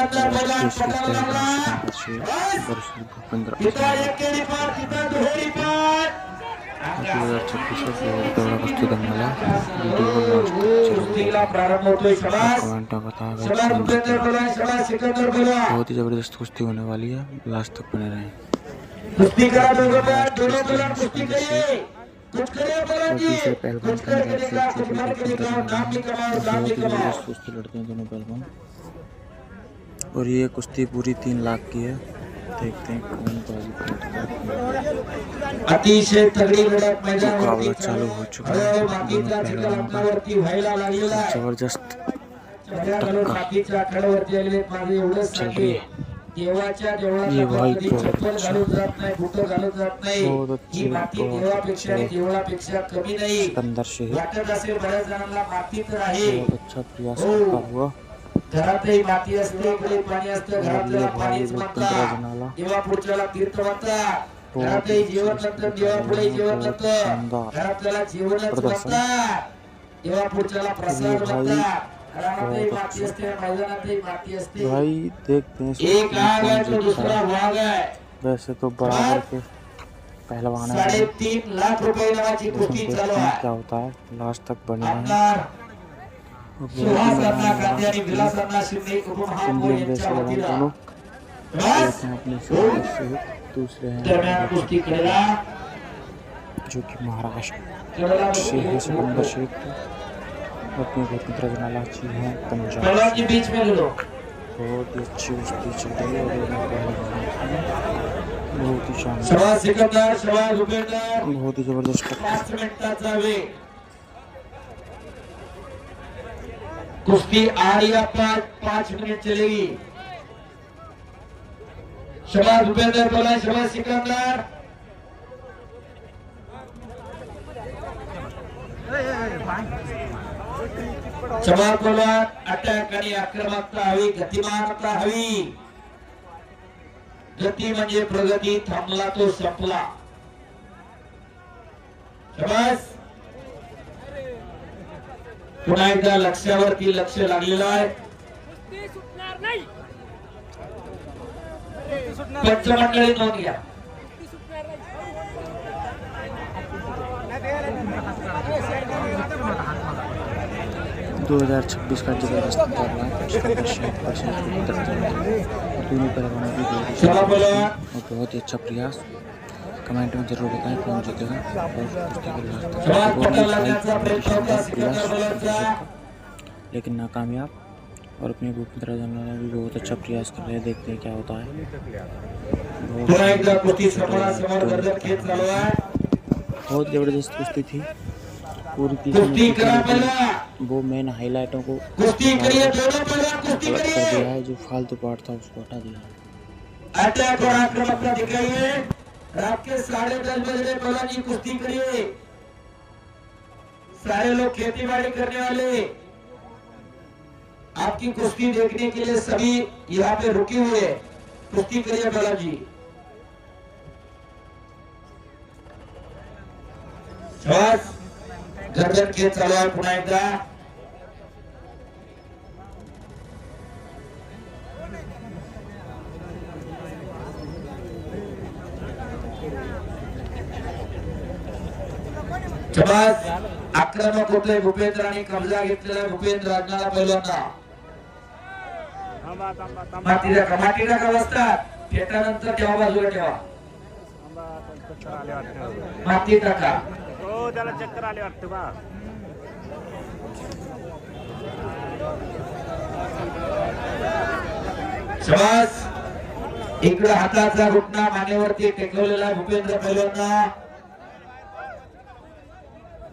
अंदर मैदान पकड़ा वर्ष भूपेंद्र तेवढा कुस्ती दंगला कुस्तीला प्रारंभ होतोय. शाबास शाबास भूपेंद्र पहलवान, शाबास सिकंदर पहलवान. बहुत ही जबरदस्त कुश्ती होने वाली है, लास्ट तक बने रहें. कुश्ती करा दोनों पहलवान कुश्ती करिए. कुछ करिए पहलवान जी, दूसरे पहलवान कुछ करके दिखाओ, कुछ मार के दिखाओ, नाम भी कमाओ, नाम भी कमाओ. कुश्ती लड़ते हैं दोनों पहलवान. और ये कुश्ती पूरी 3 लाख की है. देखते हैं कौन अतिशय तगड़ी लढत मुकाबला चालू हो चुका है. मातीचा चिखल अंगावरती व्हायला लागलेला आहे. जबरदस्त मातीच्या आखाड्यावरती आलेले माझे एवढंच चल सांगे, रही है. देवाच्या ये देवळात भाई कधी बहुत चप्पल अच्छा. घालून जात नाही, बुटं घालून जात नाही. बहुत अच्छे, ही माती बहुत देवापेक्षा आणि अच्छे. देवळापेक्षा कमी नाही. सिकंदर शेख वाटत असेल बऱ्याच जणांना माती तर आहे, बहुत अच्छा प्रयास हो. करता हुआ. घरातही माती असते, इकडे पाणी असतं, घरातल्याला पाणीच म्हणतात, देवापुढच्याला तीर्थ म्हणतात. घरातही जेवण नंतर देवापुढे जेवण नंतर, घरातल्याला जेवणच म्हणतात, देवापुढच्याला प्रसाद म्हणतात. घरातही माती असते, मैदानातही माती असते. भाई देखते हैं एक आग आहे तो दुसरा वाघ आहे. वैसे तो बराबर के पहलवान है, 3.5 लाख रुपये नावाची कुस्ती चालू आहे. क्या होता है लास्ट तक बने हैं. आमदार सुहास अण्णा कांदे आणि विलास अण्णा शिंदे उपमहापौर यांच्या वतीनं अपने दूसरे हैं कुस्ती करेगा जो कि महाराष्ट्र से है सिकंदर शेख. अपने भूपेंद्र जनाला जी हैं पंजाब. पहलवान के बीच में लो. बहुत ही अच्छी कुश्ती चल रही है और बहुत ही शानदार, शाबाश सिकंदर, शाबाश भूपेंद्र. बहुत ही जबरदस्त. 5 मिनिटाचा वेळ. कुश्ती आड़िया 5 मिनट चलेगी. शाबाश भूपेंद्र पहलवान, शाबाश सिकंदर. शाबाश पहलवान. अटॅक आणि आक्रमकता हवी, गतिमानता हवी. गती म्हणजे प्रगती, थांबला तो संपला. शाबास. पुन्हा एकदा लक्ष्यावरती लक्ष लागलेलं आहे. पंचमंडळी नोंद घ्या. दो 2026 का जबरदस्त मुकाबला दोनों पहलवानों की और बहुत ही अच्छा प्रयास. कमेंट में जरूर बताएं कौन जीतेगा. लेकिन नाकामयाब. और अपने भूपेंद्र जनाला भी बहुत अच्छा प्रयास कर रहे हैं. देखते हैं क्या होता है. बहुत जबरदस्त कुश्ती थी पूरी. वो मेन हाईलाइटों को कर दिया है, जो फालतू पार्ट था उसको हटा दिया. अटैक और आक्रामकता दिखाइए. रात के 10:30 बजे पहलवान जी कुश्ती करिए. सारे लोग खेती बाड़ी करने वाले आपकी कुश्ती देखने के लिए सभी यहाँ पे रुके हुए हैं. कुश्ती करिए पहलवान जी. शाबाश. गर्दन खेळ चालू आहे पुन्हा एकदा. शाबास. आक्रमक होतोय भूपेंद्र आणि कब्जा घेतलेला आहे भूपेंद्र अण्णाला पहिल्यांदा. माती टाका बसतात. फेटानंतर ठेवा, बाजूला ठेवा. माती टाका. त्याला चक्कर आले वाटतं बा. शाबास. इकडे हाताचा घुटणा मानेवरती टेकवलेला भूपेंद्र पहिल्यांदा.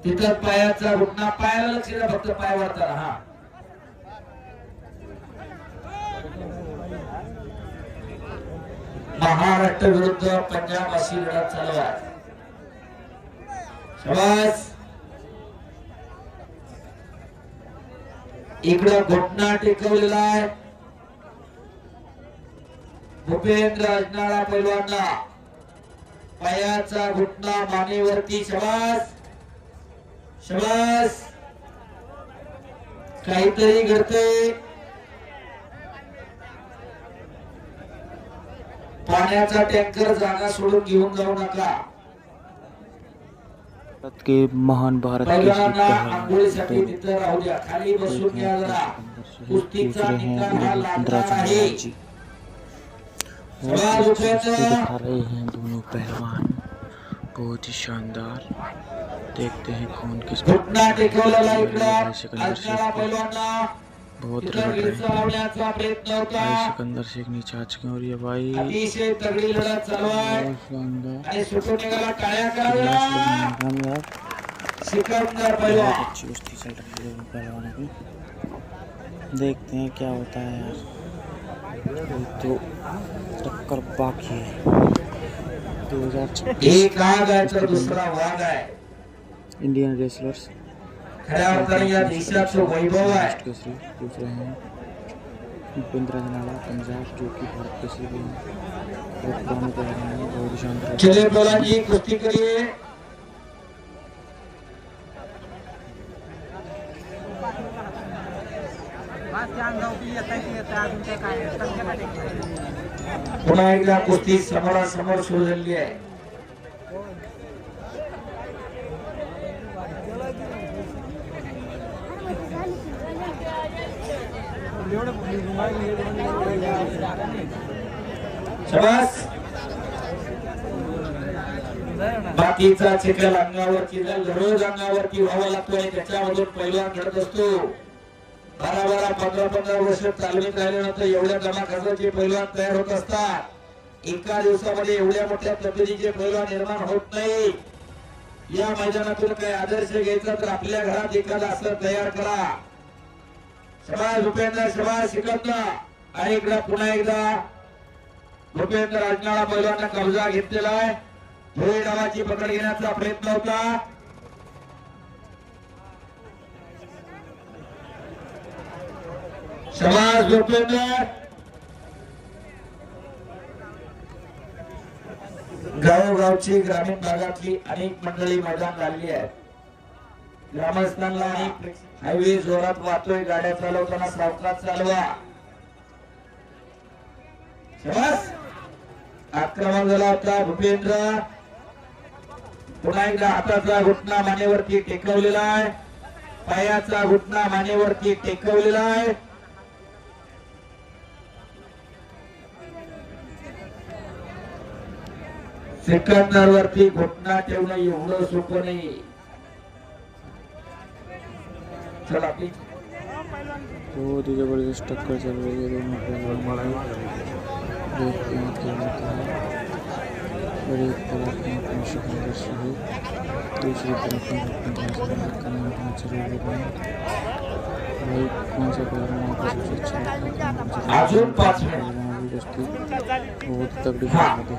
तिथं पायाचा घुटणा, पायाला लक्ष द्या फक्त, पाय वरताना. हा महाराष्ट्र विरुद्ध पंजाब अशी लढत चालू आहे. शाबास. इकडं घुटणा टेकवलेला आहे भूपेंद्र अजनाळा पैलवानला. पायाचा घुटणा मानेवरती. शाबास शाबास. काहीतरी घडतंय. पाण्याचा टँकर जागा सोडून घेऊन जाऊ नका. भारत के महान भारत के पहिल्यांदा आंघोळीसाठी तिथं राहू द्या. खाली बसून घ्या जरा. कुस्तीचा दूसरे हैं निकाल हा 15 लागणार आहे. जनवरी जी और सवा कुश्ती रुपयाचा दिखा रहे हैं दोनों पहलवान, बहुत ही शानदार. देखते हैं कौन किस घुटना टेकवलेला इकडं भाई सिकंदर अजनाला शेख पहिलवानांना बहुत तिथं रगड़ रहे गिरसा हैं. लावण्याचा प्रयत्न भाई होता. सिकंदर शेख नीचे आ चुके हैं और ये भाई अतिशय तगडी लढत चालू आहे बहुत शानदार आणि सुटून निघाला. टाळ्या खिलाड़ी कराव्या. कामयाब. सिकंदर बहुत पहिलवान अच्छी कुश्ती चल रही है दोनों पहलवानों की. देखते हैं क्या होता है यार. अभी तो टक्कर बाकी है. 2026 एक आग आहे तर दुसरा वाघ आहे. इंडियन रेसलर्स खऱ्या अर्थाने या देशाचं वैभव आहे. केसरी दूसरे हैं भूपेंद्र अजनाला पंजाब, जो कि भारत केसरी भी हैं. बहुत पुराने पहलवान हैं, बहुत ही शानदार. चले बोलाजी कुस्ती करिए. पुन्हा एकदा कुस्ती समोरासमोर सुरू झाली आहे. शाबास. बाकीचा चिखल अंगावरती रोज अंगावरती व्हावा लागतो आणि त्याच्यामधून पहिलवान घडत असतो. 12 15 वर्ष चालवीत राहिल्यानंतर एवढ्या दमाखाचे पैलवान तयार होत असतात. एका दिवसामध्ये एवढ्या मोठ्या तब्येतीचे पैलवान निर्माण होत नाही. या मैदानातून काही आदर्श घ्यायचा तर आपल्या घरात एखादा असं तयार करा. शाबास भूपेंद्र, शाबास सिकंदर. आणि इकडे पुन्हा एकदा भूपेंद्र अजनाला पैलवानने कब्जा घेतलेला आहे. भोई डावाची पकड घेण्याचा प्रयत्न होता. शाबास भूपेंद्र. गावोगावची ग्रामीण भागातली अनेक मंडळी मैदान लागली आहे. ग्रामस्थांना अनेक हायवे जोरात वाहतोय. गाड्या चालवताना सावकाश चालवा. शाबास. आक्रमण झाला होता भूपेंद्र. पुन्हा एकदा हाताचा घुटना मानेवरती टेकवलेला आहे. पायाचा घुटना मानेवरती टेकवलेला आहे. सिकंदर वरती घुटना ठेवणं एवढं सोपं नाही. चला आपली बहुत ही जबरदस्त टक्कर चल रही है दोनों पहलवानों की. देखते हैं क्या होता है. और एक तरफ में सिकंदर शेख, दूसरी तरफ में भाई कौन सा पहलवान आपको सबसे अच्छा लगता है. अजून 5 मिनिट. बहुत तगड़ी बात है.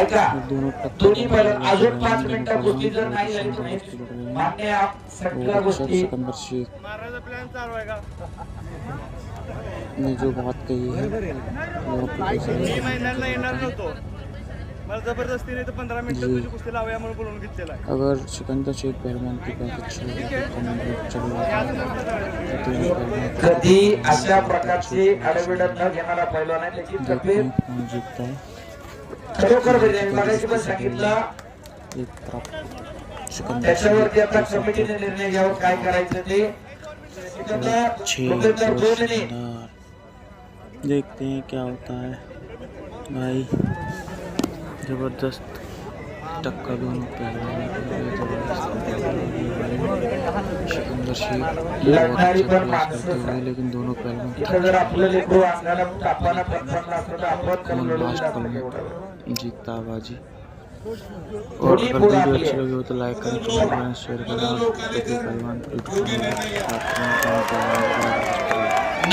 ऐका. दोनों दोन्ही पहिलं अजून 5 मिनिटं कुस्ती जर नाही झाली तर नाही. मान्य सगळ्या गोष्टी. सिकंदर शेख ने जो बात कही है वो आपको कैसा लगा? मला जबरदस्तीने 15 मिनिटं तुझी कुस्ती लावूया म्हणून बोलून घेतलेला आहे. अगर सिकंदर शेख पहलवान की बात अच्छी लगी तो कमेंट जरूर. कधी अशा प्रकारची अडविडत न घेणारा पहिलवान आहे. त्याची देखते तब्येत हैं कौन जीतता है. खरोखर बघायची पण सांगितलं. एक तरफ सिकंदर त्याच्यावरती आता शेख, कमिटीने निर्णय घ्यावा काय करायचं ते. सिकंदर छह भूपेंद्र बहुत दोन ने शानदार. देखते हैं क्या होता है भाई. जबरदस्त टक्कर दोनों पहलवानों की. सिकंदर शेख बहुत लढणारी अच्छा पण प्रयास करते माणसं हुए लेकिन दोनों पहलवान इथं जर आपलं लेकरू अंगाला तापाला पटपटला असतं तर आपण कौन करून लढू लास्ट पल शकतो. में जीतता बाजी. और थोड़ी अगर पूरा वीडियो भी अच्छी है. लगी हो तो लाइक करें, कमेंट करें, शेयर करें. और पहलवान